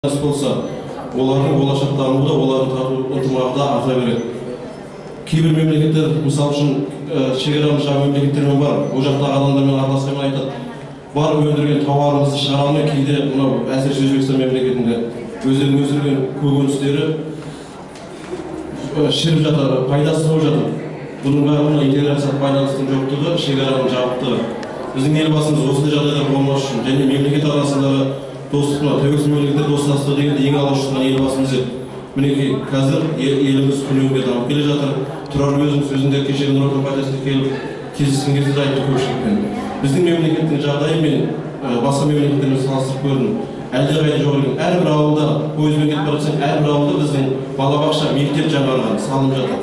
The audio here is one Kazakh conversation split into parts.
болса, олардың болашақ дамуы, олардың ынтымағы да арта береді. Кейбір мемлекеттер, мысалы үшін шекарамыз жағы мемлекеттермен бар, ол жақтағы адамдармен араласқанмен айтады, бар өндірген тауарымызды шығара алмай, кейде мынау әсіресе Өзбекстан мемлекетінде өздерінің өсірген көкөністері шіріп жатыр, пайдасыз болып жатыр. Бұның бәріне интеграция байланыстың жоқтығы, шекараның жабықтығы. Біздің елбасымыз осындай жағдайлар болмас үшін және мемлекет арасындағы достыққа, тәуелсіз мемлекеттер достастығы дегенде ең алғаш тұрған елбасымыз еді. Мінекей қазір еліміз күнге дамып келе жатыр. Тұрар өзінің сөзінде кеше Нұр Отан партиясына келіп кездескен кезде де айтты көпшілікпен. Біздің мемлекеттің жағдайы мен басқа мемлекеттермен салыстырып көрдім. Әлдеқайда жоғары. Әрбір ауылда пойызбен кетіп бара жатсаң, әрбір ауылда біздің балабақша, мектеп жаңарған, салынып жатыр.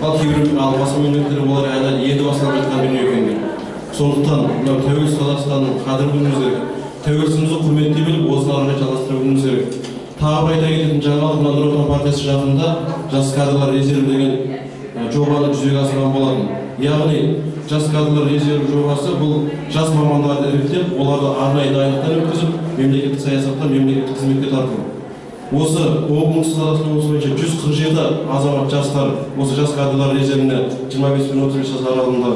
Ал кейбір басқа мемлекеттер олар әлі енді басталып жатқан дүние екен. Сондықтан тәуелсіз Қазақстанның қадірін білуіміз керек. Тәуелсіздігімізді құрметтей біліп, осыны ары қарай жалғастыра білуіміз керек. Тағы бір айта кететін жаңалық Нұр Отан партиясы жағында жас кадрлар резерві деген жобаны жүзеге асырған болатын. Яғни жас кадрлар резерві жобасы бұл жас мамандарды іріктеп, оларды арнайы дайындықтан өткізіп, мемлекеттік саясатта, мемлекеттік қызметке тарту. Осы оңтүстік Қазақстан облысы бойынша 147 азамат жастар осы жас кадрлар резервіне 25 пен 35 жас аралығында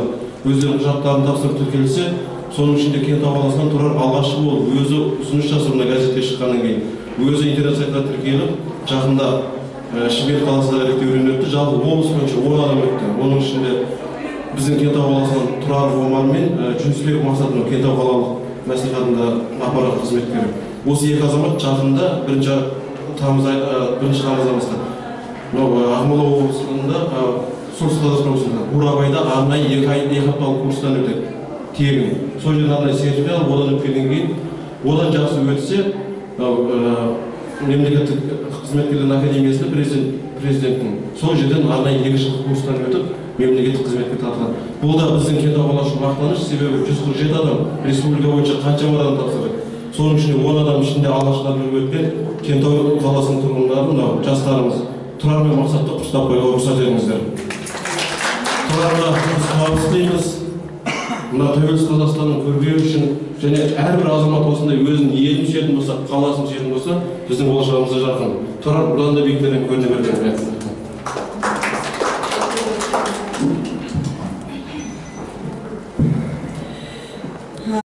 өздерінің құжаттарын тапсырып тіркелсе, соның ішінде Кентау қаласынан Тұрар алғашқы болып, өзі ұсыныс жасауына газетке шыққаннан кейін, өзі интернет сайтына тіркеліп, жақында Шымкент қаласында іріктеуден өтті. Жалпы облыс бойынша 10 адам өтті. Оның ішінде біздің Кентау қаласынан Тұрар Омар мен Жүнісбек Мақсатов Кентау қалалық мәслихатында аппарат қызметкері. Осы екі азамат жақында 1 тамыздан бастап Ақмола облысында, солтүстік Қазақстан облысында Бурабайда арнайы 2 апталық курстан өтеді. Тегін. Сол жерден арнайы сертификат алып, одан өткеннен кейін, одан жақсы өтсе, мемлекеттік қызметкерлер академиясында президенттің сол жерден арнайы 2 жылдық курстан өтіп, мемлекеттік қызметке тартылған. Бұл да біздің Кентау қаласы үшін мақтаныш, себебі 147 адам республика бойынша қаншама адам тапсырды. Соның ішінде 10 адам ішінде алғашқылар өткен Кентау қаласының тұрғындары, жастарымыз. Тұрар мен Мақсатты құттықтап қоюға рұқсат етіңіздер. Тұрарға біз табыс тілейміз. Мына тәуелсіз Қазақстанның көркеюі үшін және әрбір азамат осындай өзінің елін сүйетін болса, қаласын сүйетін болса, біздің болашағымызда жарқын. Тұрар бұдан да биіктерден көріне берген.